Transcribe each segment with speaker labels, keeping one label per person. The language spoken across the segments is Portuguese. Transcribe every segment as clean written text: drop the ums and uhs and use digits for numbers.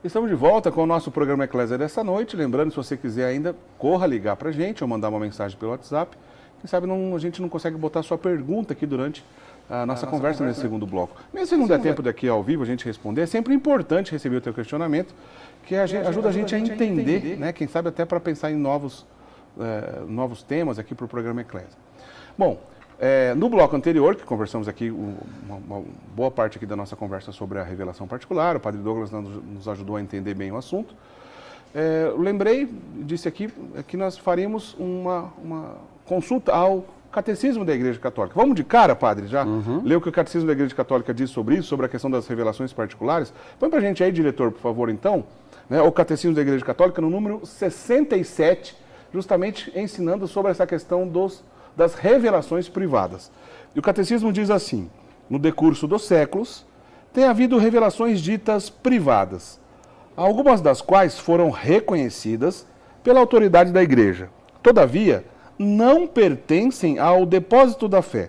Speaker 1: Estamos de volta com o nosso programa Eclésia dessa noite. Lembrando, se você quiser ainda, corra ligar para a gente ou mandar uma mensagem pelo WhatsApp. Quem sabe a gente não consegue botar sua pergunta aqui durante a nossa conversa nesse segundo bloco. Mesmo se não der tempo daqui ao vivo a gente responder, é sempre importante receber o teu questionamento, que ajuda a gente a entender, né? Quem sabe até para pensar em novos temas aqui para o programa Eclésia. Bom, no bloco anterior, que conversamos aqui, uma boa parte aqui da nossa conversa sobre a revelação particular, o Padre Douglas nos ajudou a entender bem o assunto. Lembrei, disse aqui, que nós faríamos uma consulta ao Catecismo da Igreja Católica. Vamos de cara, padre, já? Ler o que o Catecismo da Igreja Católica diz sobre isso, sobre a questão das revelações particulares. Põe pra gente aí, diretor, por favor, então, né, o Catecismo da Igreja Católica, no número 67, justamente ensinando sobre essa questão das revelações privadas. E o Catecismo diz assim: no decurso dos séculos, tem havido revelações ditas privadas, algumas das quais foram reconhecidas pela autoridade da Igreja. Todavia, não pertencem ao depósito da fé.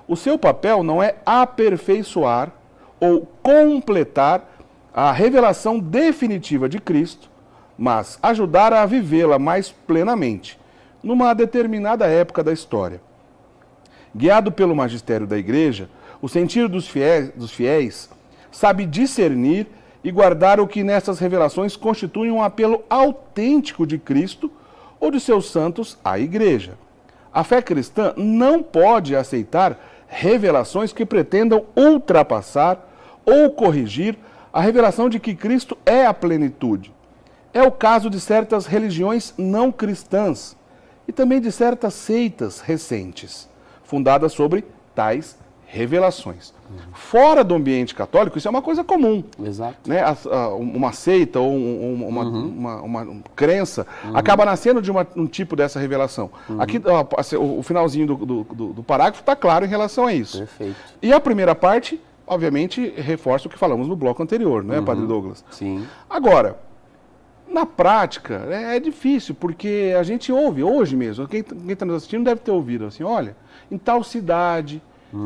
Speaker 1: O seu papel não é aperfeiçoar ou completar a revelação definitiva de Cristo, mas ajudar a vivê-la mais plenamente, numa determinada época da história. Guiado pelo magistério da Igreja, o sentido dos fiéis sabe discernir e guardar o que nessas revelações constitui um apelo autêntico de Cristo ou de seus santos à Igreja. A fé cristã não pode aceitar revelações que pretendam ultrapassar ou corrigir a revelação de que Cristo é a plenitude. É o caso de certas religiões não cristãs e também de certas seitas recentes, fundadas sobre tais revelações. Fora do ambiente católico, isso é uma coisa comum.
Speaker 2: Exato.
Speaker 1: Né? Uma seita ou uma crença acaba nascendo de um tipo dessa revelação. Aqui, o finalzinho do parágrafo está claro em relação a isso.
Speaker 2: Perfeito.
Speaker 1: E a primeira parte, obviamente, reforça o que falamos no bloco anterior, não é, Padre Douglas?
Speaker 2: Sim.
Speaker 1: Agora, na prática, é difícil, porque a gente ouve, hoje mesmo, quem está nos assistindo deve ter ouvido assim: olha, em tal cidade,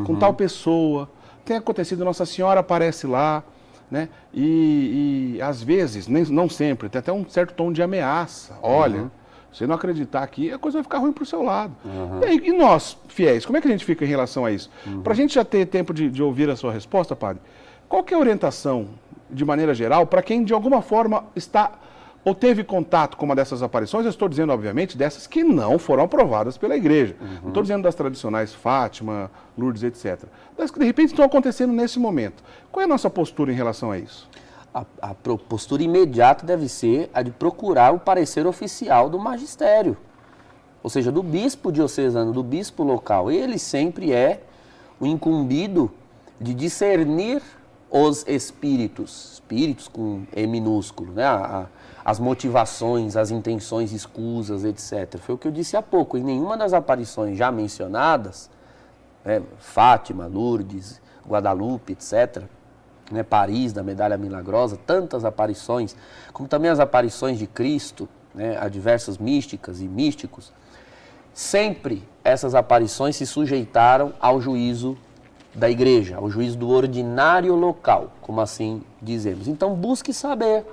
Speaker 1: com tal pessoa, tem acontecido, Nossa Senhora aparece lá, né? E às vezes, não sempre, tem até um certo tom de ameaça. Olha, se você não acreditar aqui, a coisa vai ficar ruim para o seu lado. E nós, fiéis, como é que a gente fica em relação a isso? Para a gente já ter tempo de ouvir a sua resposta, padre, qual que é a orientação, de maneira geral, para quem de alguma forma está ou teve contato com uma dessas aparições? Eu estou dizendo, obviamente, dessas que não foram aprovadas pela Igreja. Não estou dizendo das tradicionais Fátima, Lourdes, etc. Das que, de repente, estão acontecendo nesse momento. Qual é a nossa postura em relação a isso?
Speaker 2: A postura imediata deve ser a de procurar o parecer oficial do magistério. Ou seja, do bispo diocesano, do bispo local. Ele sempre é o incumbido de discernir os espíritos com E minúsculo, né? As motivações, as intenções escusas, etc. Foi o que eu disse há pouco. Em nenhuma das aparições já mencionadas, né, Fátima, Lourdes, Guadalupe, etc., né, Paris, da Medalha Milagrosa, tantas aparições, como também as aparições de Cristo, né, a diversas místicas e místicos, sempre essas aparições se sujeitaram ao juízo da Igreja, ao juízo do ordinário local, como assim dizemos. Então, busque saber.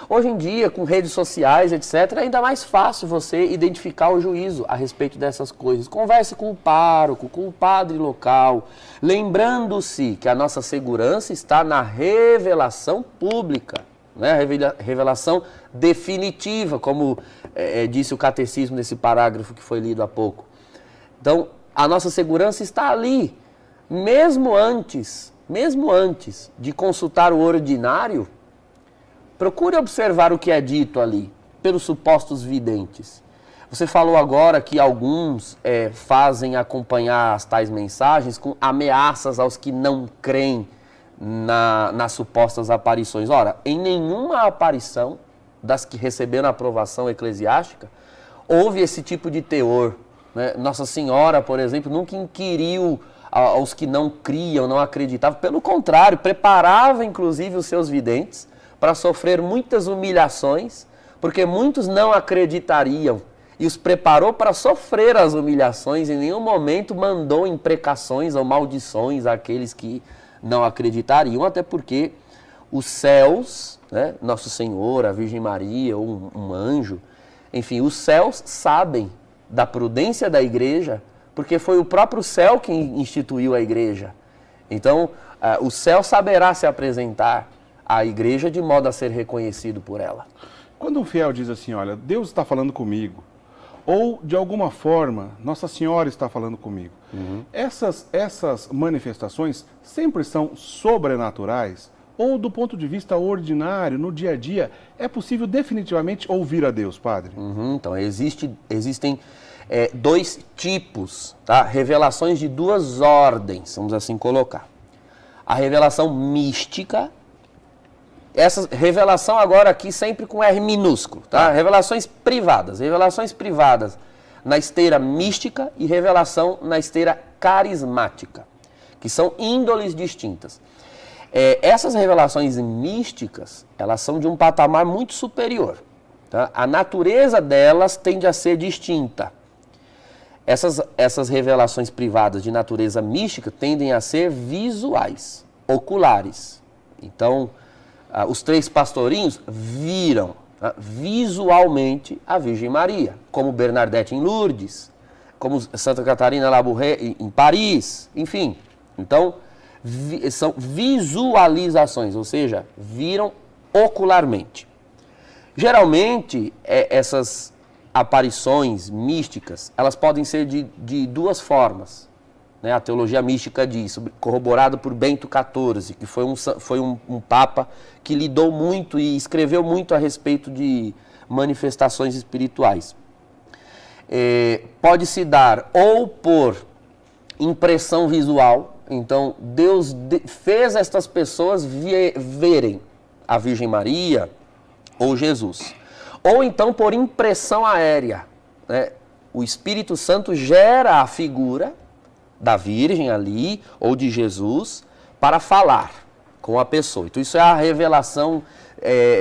Speaker 2: Hoje em dia, com redes sociais, etc., é ainda mais fácil você identificar o juízo a respeito dessas coisas. Converse com o pároco, com o padre local, lembrando-se que a nossa segurança está na revelação pública, né? A revelação definitiva, como disse o catecismo nesse parágrafo que foi lido há pouco. Então, a nossa segurança está ali. Mesmo antes de consultar o ordinário, procure observar o que é dito ali, pelos supostos videntes. Você falou agora que alguns fazem acompanhar as tais mensagens com ameaças aos que não creem nas supostas aparições. Ora, em nenhuma aparição das que receberam aprovação eclesiástica, houve esse tipo de teor, né? Nossa Senhora, por exemplo, nunca inquiriu aos que não criam, não acreditavam. Pelo contrário, preparava inclusive os seus videntes para sofrer muitas humilhações, porque muitos não acreditariam, e os preparou para sofrer as humilhações. Em nenhum momento mandou imprecações ou maldições àqueles que não acreditariam, até porque os céus, né, Nosso Senhor, a Virgem Maria, ou um anjo, enfim, os céus sabem da prudência da igreja, porque foi o próprio céu quem instituiu a igreja. Então, o céu saberá se apresentar à igreja de modo a ser reconhecido por ela.
Speaker 1: Quando um fiel diz assim, olha, Deus está falando comigo, ou de alguma forma, Nossa Senhora está falando comigo, essas manifestações sempre são sobrenaturais? Ou do ponto de vista ordinário, no dia a dia, é possível definitivamente ouvir a Deus, Padre?
Speaker 2: Então, existem dois tipos, tá? Revelações de duas ordens, vamos assim colocar. A revelação mística, essa revelação agora aqui sempre com R minúsculo, tá? Revelações privadas na esteira mística e revelação na esteira carismática, que são índoles distintas. Essas revelações místicas, elas são de um patamar muito superior. Tá? A natureza delas tende a ser distinta. Essas revelações privadas de natureza mística tendem a ser visuais, oculares. Então, os 3 pastorinhos viram visualmente a Virgem Maria, como Bernadette em Lourdes, como Santa Catarina Labouré em Paris, enfim. Então, são visualizações, ou seja, viram ocularmente. Geralmente, essas aparições místicas, elas podem ser de duas formas. Né? A teologia mística diz, corroborado por Bento XIV, que foi um papa que lidou muito e escreveu muito a respeito de manifestações espirituais. Pode se dar ou por impressão visual. Então, Deus fez estas pessoas verem a Virgem Maria ou Jesus. Ou então por impressão aérea. Né? O Espírito Santo gera a figura da Virgem ali, ou de Jesus, para falar com a pessoa. Então, isso é a revelação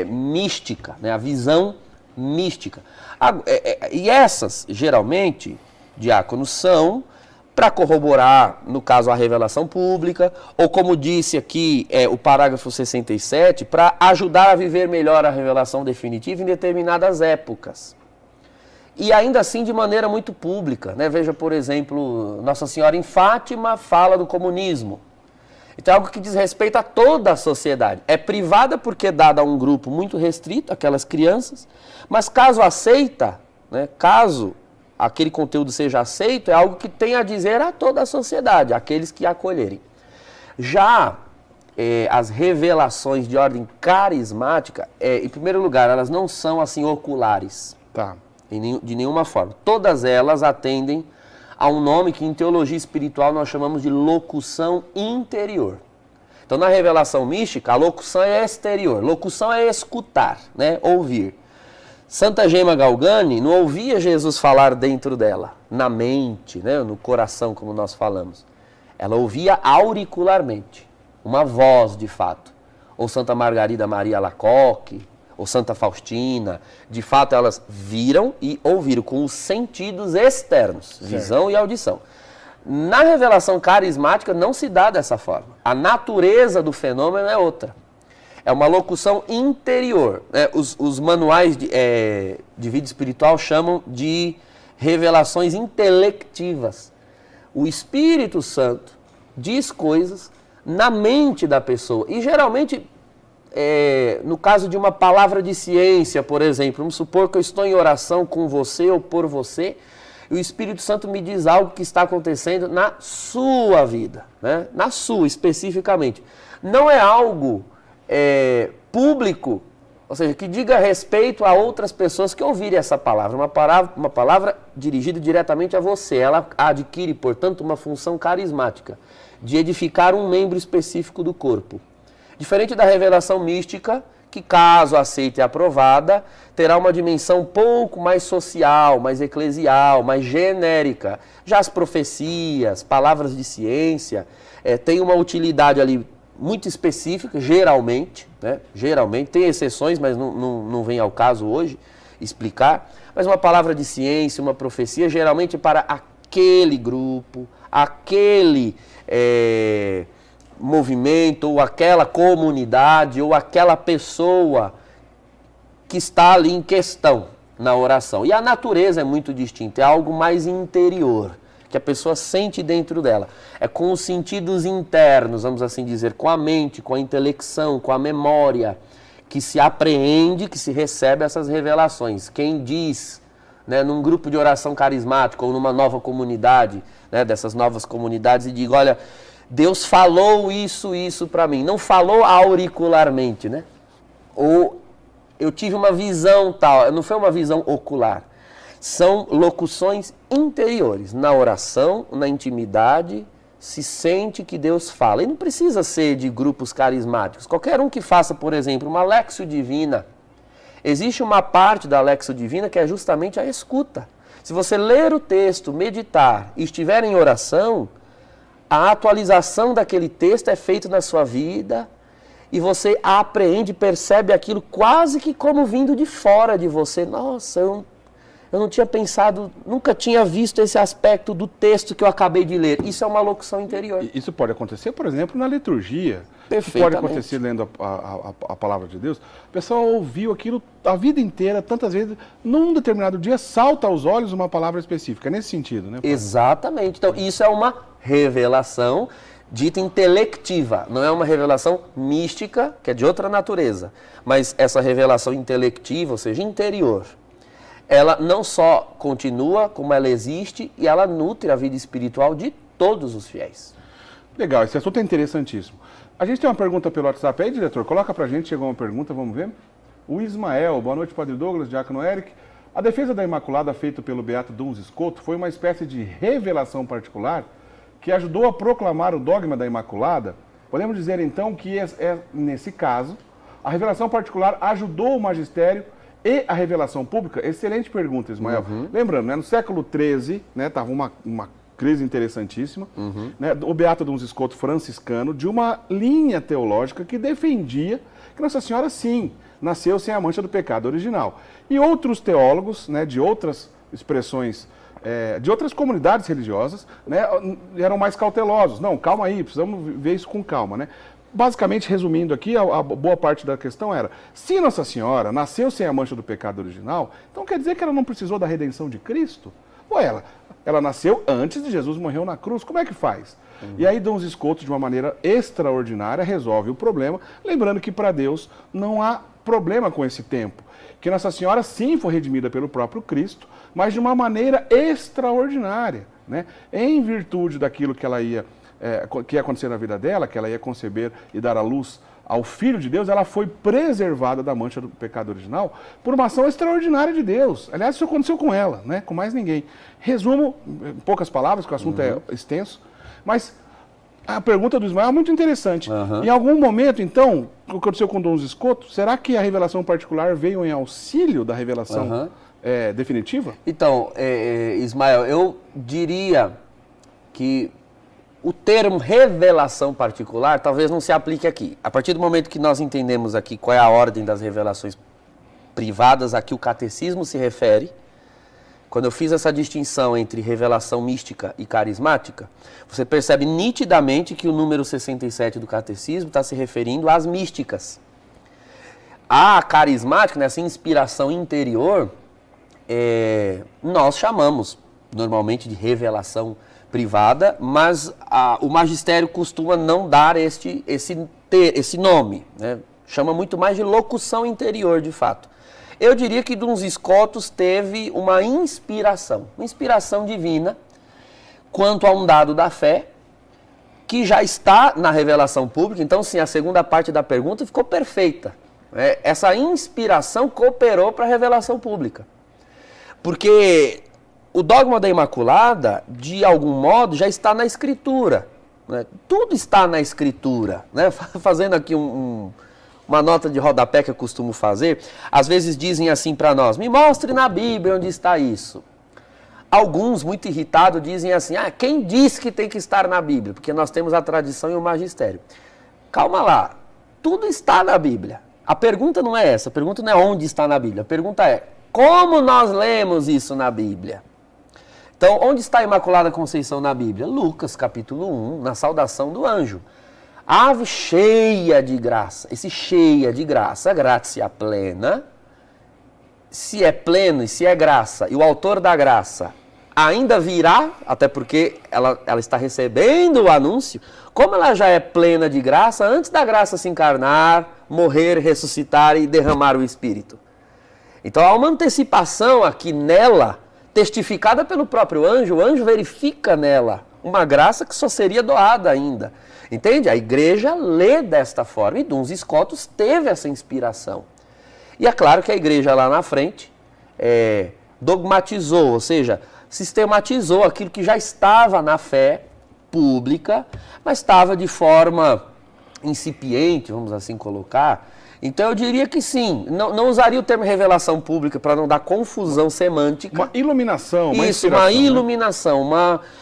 Speaker 2: mística, né? A visão mística. E essas, geralmente, diáconos, são para corroborar, no caso, a revelação pública, ou como disse aqui o parágrafo 67, para ajudar a viver melhor a revelação definitiva em determinadas épocas. E ainda assim de maneira muito pública. Né? Veja, por exemplo, Nossa Senhora em Fátima fala do comunismo. Então é algo que diz respeito a toda a sociedade. É privada porque é dada a um grupo muito restrito, aquelas crianças, mas caso aceita, né, caso aquele conteúdo seja aceito, é algo que tem a dizer a toda a sociedade, aqueles que acolherem. Já as revelações de ordem carismática, em primeiro lugar, elas não são assim oculares,
Speaker 1: Tá.
Speaker 2: de nenhuma forma. Todas elas atendem a um nome que em teologia espiritual nós chamamos de locução interior. Então na revelação mística, a locução é exterior, locução é escutar, né, ouvir. Santa Gema Galgani não ouvia Jesus falar dentro dela, na mente, né, no coração, como nós falamos. Ela ouvia auricularmente, uma voz de fato. Ou Santa Margarida Maria Alacoque, ou Santa Faustina, de fato elas viram e ouviram com os sentidos externos, visão e audição. Na revelação carismática não se dá dessa forma. A natureza do fenômeno é outra. É uma locução interior. Os manuais de vida espiritual chamam de revelações intelectivas. O Espírito Santo diz coisas na mente da pessoa. E geralmente, no caso de uma palavra de ciência, por exemplo, vamos supor que eu estou em oração com você ou por você, e o Espírito Santo me diz algo que está acontecendo na sua vida, né? Na sua especificamente. Não é algo público, ou seja, que diga respeito a outras pessoas que ouvirem essa palavra. Uma palavra dirigida diretamente a você. Ela adquire, portanto, uma função carismática, de edificar um membro específico do corpo. Diferente da revelação mística, que caso aceita e aprovada, terá uma dimensão um pouco mais social, mais eclesial, mais genérica. Já as profecias, palavras de ciência, têm uma utilidade ali muito específica, geralmente, né? Geralmente, tem exceções, mas não vem ao caso hoje explicar, mas uma palavra de ciência, uma profecia, geralmente para aquele grupo, aquele movimento, ou aquela comunidade, ou aquela pessoa que está ali em questão na oração. E a natureza é muito distinta, é algo mais interior, que a pessoa sente dentro dela. É com os sentidos internos, vamos assim dizer, com a mente, com a intelecção, com a memória, que se apreende, que se recebe essas revelações. Quem diz, né, num grupo de oração carismático ou numa nova comunidade, né, dessas novas comunidades, e diga, olha, Deus falou isso para mim. Não falou auricularmente, né? Ou eu tive uma visão tal, não foi uma visão ocular. São locuções interiores. Na oração, na intimidade, se sente que Deus fala. E não precisa ser de grupos carismáticos. Qualquer um que faça, por exemplo, uma Lexio Divina. Existe uma parte da Lexio Divina que é justamente a escuta. Se você ler o texto, meditar e estiver em oração, a atualização daquele texto é feita na sua vida e você apreende, percebe aquilo quase que como vindo de fora de você. Nossa, eu não tinha pensado, nunca tinha visto esse aspecto do texto que eu acabei de ler. Isso é uma locução interior.
Speaker 1: Isso pode acontecer, por exemplo, na liturgia.
Speaker 2: Perfeitamente.
Speaker 1: Pode acontecer lendo a palavra de Deus. O pessoal ouviu aquilo a vida inteira, tantas vezes, num determinado dia, salta aos olhos uma palavra específica. É nesse sentido, né, Padre?
Speaker 2: Exatamente. Então, isso é uma revelação dita intelectiva. Não é uma revelação mística, que é de outra natureza. Mas essa revelação intelectiva, ou seja, interior, ela não só continua, como ela existe e ela nutre a vida espiritual de todos os fiéis.
Speaker 1: Legal, esse assunto é interessantíssimo. A gente tem uma pergunta pelo WhatsApp aí, diretor? Coloca pra gente, chegou uma pergunta, vamos ver? O Ismael, boa noite, Padre Douglas, Diácono Eric. A defesa da Imaculada feita pelo Beato Duns Scoto foi uma espécie de revelação particular que ajudou a proclamar o dogma da Imaculada? Podemos dizer então que, nesse caso, a revelação particular ajudou o magistério e a revelação pública? Excelente pergunta, Ismael. Lembrando, né, no século XIII, estava uma crise interessantíssima, né, o Beato Duns Scoto franciscano, de uma linha teológica que defendia que Nossa Senhora, sim, nasceu sem a mancha do pecado original. E outros teólogos, né, de outras expressões, de outras comunidades religiosas, né, eram mais cautelosos. Não, calma aí, precisamos ver isso com calma, né? Basicamente, resumindo aqui, a boa parte da questão era, se Nossa Senhora nasceu sem a mancha do pecado original, então quer dizer que ela não precisou da redenção de Cristo? Ou ela nasceu antes de Jesus morrer na cruz, como é que faz? E aí Duns Scoto, de uma maneira extraordinária, resolve o problema, lembrando que para Deus não há problema com esse tempo, que Nossa Senhora sim foi redimida pelo próprio Cristo, mas de uma maneira extraordinária, né? Em virtude daquilo que ela que ia acontecer na vida dela, que ela ia conceber e dar à luz ao Filho de Deus, ela foi preservada da mancha do pecado original por uma ação extraordinária de Deus. Aliás, isso aconteceu com ela, né? Com mais ninguém. Resumo, em poucas palavras, que o assunto é extenso, mas a pergunta do Ismael é muito interessante. Em algum momento, então, o que aconteceu com Duns Scoto, será que a revelação particular veio em auxílio da revelação definitiva?
Speaker 2: Então, Ismael, eu diria que o termo revelação particular talvez não se aplique aqui. A partir do momento que nós entendemos aqui qual é a ordem das revelações privadas a que o catecismo se refere, quando eu fiz essa distinção entre revelação mística e carismática, você percebe nitidamente que o número 67 do catecismo está se referindo às místicas. A carismática, nessa inspiração interior, nós chamamos normalmente de revelação privada, mas o magistério costuma não dar esse nome, né? Chama muito mais de locução interior, de fato. Eu diria que Duns Scoto teve uma inspiração divina quanto a um dado da fé, que já está na revelação pública. Então, sim, a segunda parte da pergunta ficou perfeita. Essa inspiração cooperou para a revelação pública. Porque o dogma da Imaculada, de algum modo, já está na Escritura, né? Tudo está na Escritura, né? Fazendo aqui uma nota de rodapé que eu costumo fazer, às vezes dizem assim para nós, me mostre na Bíblia onde está isso. Alguns, muito irritados, dizem assim, quem disse que tem que estar na Bíblia? Porque nós temos a tradição e o magistério. Calma lá, tudo está na Bíblia. A pergunta não é essa, a pergunta não é onde está na Bíblia, a pergunta é, como nós lemos isso na Bíblia? Então, onde está a Imaculada Conceição na Bíblia? Lucas, capítulo 1, na saudação do anjo. Ave cheia de graça. Esse cheia de graça, gratia plena, se é pleno e se é graça, e o autor da graça ainda virá, até porque ela está recebendo o anúncio, como ela já é plena de graça, antes da graça se encarnar, morrer, ressuscitar e derramar o Espírito. Então há uma antecipação aqui nela, testificada pelo próprio anjo, o anjo verifica nela uma graça que só seria doada ainda. Entende? A igreja lê desta forma, e Duns Scotus teve essa inspiração. E é claro que a igreja lá na frente dogmatizou, ou seja, sistematizou aquilo que já estava na fé pública, mas estava de forma incipiente, vamos assim colocar. Então eu diria que sim, não usaria o termo revelação pública para não dar confusão semântica.
Speaker 1: Uma iluminação, uma
Speaker 2: Isso, uma iluminação,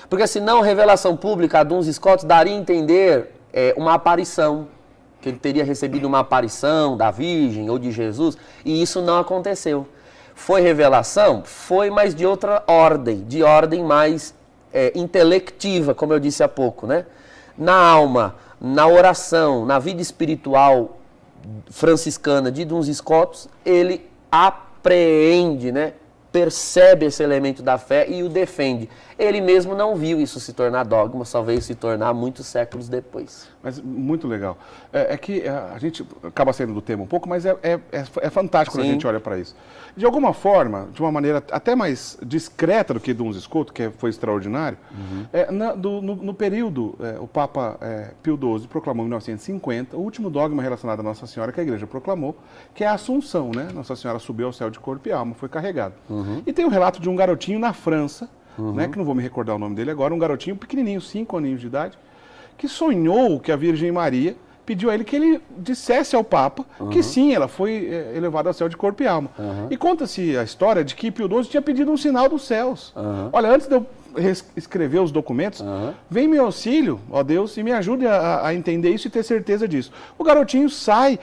Speaker 2: porque senão revelação pública a Duns Scotus daria a entender uma aparição, que ele teria recebido uma aparição da Virgem ou de Jesus, e isso não aconteceu. Foi revelação? Foi, mas de outra ordem, de ordem mais intelectiva, como eu disse há pouco, né? Na alma, na oração, na vida espiritual franciscana de Duns Scotus, ele apreende, né? Percebe esse elemento da fé e o defende. Ele mesmo não viu isso se tornar dogma, só veio se tornar muitos séculos depois.
Speaker 1: Mas muito legal. É que a gente acaba saindo do tema um pouco, mas é fantástico quando a gente olha para isso. De alguma forma, de uma maneira até mais discreta do que Duns Scotus, que foi extraordinário, no período, o Papa Pio XII proclamou em 1950 o último dogma relacionado à Nossa Senhora que a Igreja proclamou, que é a Assunção, né? Nossa Senhora subiu ao céu de corpo e alma, foi carregada. E tem o relato de um garotinho na França, né, que não vou me recordar o nome dele agora, um garotinho pequenininho, 5 aninhos de idade, que sonhou que a Virgem Maria pediu a ele que ele dissesse ao Papa que sim, ela foi elevada ao céu de corpo e alma. E conta-se a história de que Pio XII tinha pedido um sinal dos céus. Olha, antes de eu escrever os documentos, vem meu auxílio, ó Deus, e me ajude a entender isso e ter certeza disso. O garotinho sai,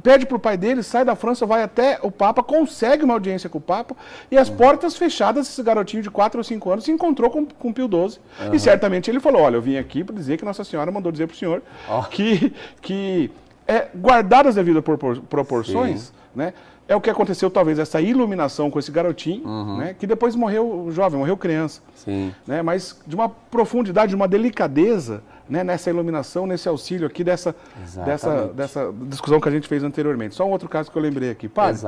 Speaker 1: pede para o pai dele, sai da França, vai até o Papa, consegue uma audiência com o Papa, e as portas fechadas, esse garotinho de 4 ou 5 anos se encontrou com Pio XII. E certamente ele falou, olha, eu vim aqui para dizer que Nossa Senhora mandou dizer para o senhor que guardadas as devidas proporções, né, é o que aconteceu, talvez, essa iluminação com esse garotinho, né, que depois morreu jovem, morreu criança. Né, mas de uma profundidade, de uma delicadeza, né, nessa iluminação, nesse auxílio aqui dessa discussão que a gente fez anteriormente. Só um outro caso que eu lembrei aqui. Padre,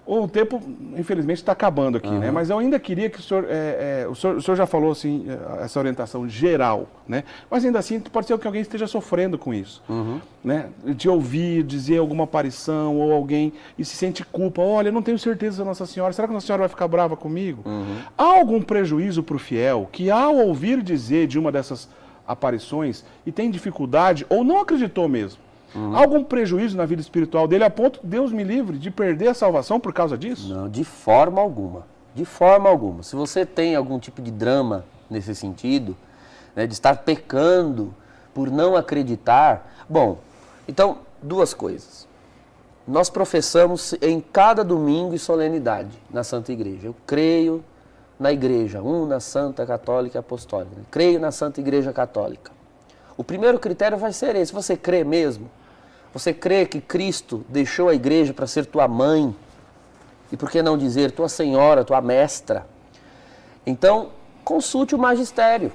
Speaker 1: o tempo, infelizmente, está acabando aqui, né? Mas eu ainda queria que o senhor já falou assim, essa orientação geral, né? Mas ainda assim, pode ser que alguém esteja sofrendo com isso, né? De ouvir, dizer alguma aparição ou alguém e se sente culpa. Olha, eu não tenho certeza da Nossa Senhora, será que Nossa Senhora vai ficar brava comigo? Há algum prejuízo para o fiel que, ao ouvir dizer de uma dessas aparições e tem dificuldade ou não acreditou mesmo? Há algum prejuízo na vida espiritual dele a ponto, Deus me livre, de perder a salvação por causa disso?
Speaker 2: Não, de forma alguma. De forma alguma. Se você tem algum tipo de drama nesse sentido, né, de estar pecando por não acreditar, bom, então, duas coisas. Nós professamos em cada domingo e solenidade na Santa Igreja. Eu creio na Igreja, una, Santa, Católica e Apostólica. Creio na Santa Igreja Católica. O primeiro critério vai ser esse. Você crê mesmo? Você crê que Cristo deixou a igreja para ser tua mãe? E por que não dizer tua senhora, tua mestra? Então, consulte o magistério.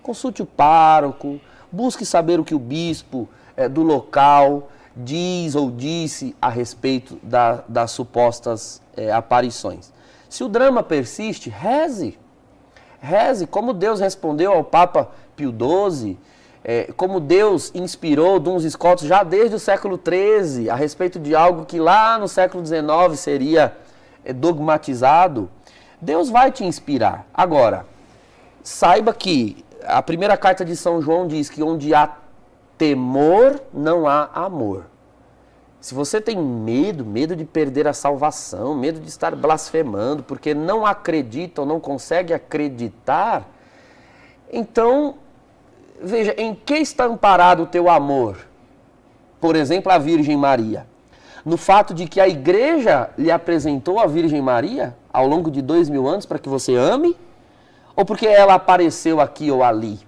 Speaker 2: Consulte o pároco. Busque saber o que o bispo do local diz ou disse a respeito das supostas aparições. Se o drama persiste, reze. Reze como Deus respondeu ao Papa Pio XII, como Deus inspirou Duns Scotus já desde o século XIII, a respeito de algo que lá no século XIX seria dogmatizado. Deus vai te inspirar. Agora, saiba que a primeira carta de São João diz que onde há temor, não há amor. Se você tem medo de perder a salvação, medo de estar blasfemando, porque não acredita ou não consegue acreditar, então, veja, em que está amparado o teu amor? Por exemplo, a Virgem Maria. No fato de que a igreja lhe apresentou a Virgem Maria ao longo de 2000 anos para que você ame? Ou porque ela apareceu aqui ou ali?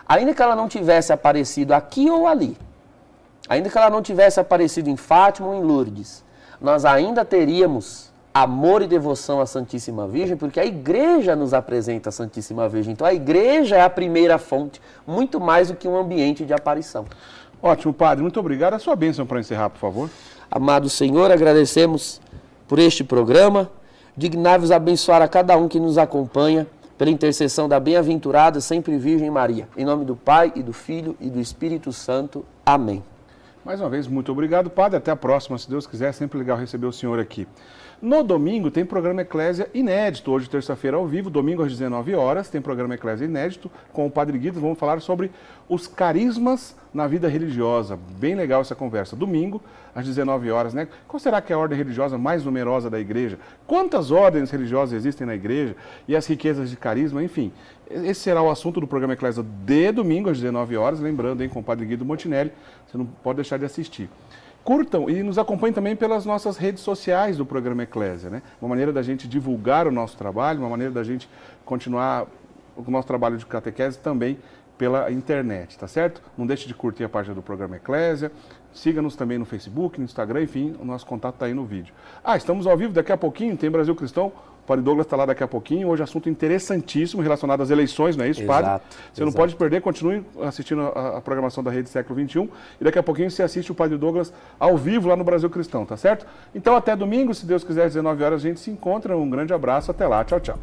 Speaker 2: ainda que ela não tivesse aparecido aqui ou ali, ainda que ela não tivesse aparecido em Fátima ou em Lourdes, nós ainda teríamos amor e devoção à Santíssima Virgem, porque a igreja nos apresenta a Santíssima Virgem. Então a igreja é a primeira fonte, muito mais do que um ambiente de aparição.
Speaker 1: Ótimo, padre. Muito obrigado. A sua bênção para encerrar, por favor.
Speaker 2: Amado Senhor, agradecemos por este programa. Dignai-vos abençoar a cada um que nos acompanha, pela intercessão da bem-aventurada sempre Virgem Maria. Em nome do Pai, e do Filho, e do Espírito Santo. Amém.
Speaker 1: Mais uma vez, muito obrigado, padre. Até a próxima, se Deus quiser. Sempre legal receber o senhor aqui. No domingo tem programa Eclésia inédito, hoje terça-feira ao vivo, domingo às 19 horas, tem programa Eclésia inédito com o Padre Guido, vamos falar sobre os carismas na vida religiosa, bem legal essa conversa, domingo às 19 horas, né? Qual será que é a ordem religiosa mais numerosa da igreja? Quantas ordens religiosas existem na igreja? E as riquezas de carisma, enfim. Esse será o assunto do programa Eclésia de domingo às 19 horas, lembrando, hein, com o Padre Guido Montinelli, você não pode deixar de assistir. Curtam e nos acompanhem também pelas nossas redes sociais do programa Eclésia, né? Uma maneira da gente divulgar o nosso trabalho, uma maneira da gente continuar o nosso trabalho de catequese também pela internet, tá certo? Não deixe de curtir a página do programa Eclésia, siga-nos também no Facebook, no Instagram, enfim, o nosso contato está aí no vídeo. Estamos ao vivo, daqui a pouquinho tem Brasil Cristão, o Padre Douglas está lá daqui a pouquinho, hoje assunto interessantíssimo relacionado às eleições, não é isso, Padre?
Speaker 2: Exato,
Speaker 1: você não pode perder, continue assistindo a programação da Rede Século XXI e daqui a pouquinho você assiste o Padre Douglas ao vivo lá no Brasil Cristão, tá certo? Então até domingo, se Deus quiser, às 19 horas a gente se encontra, um grande abraço, até lá, tchau, tchau.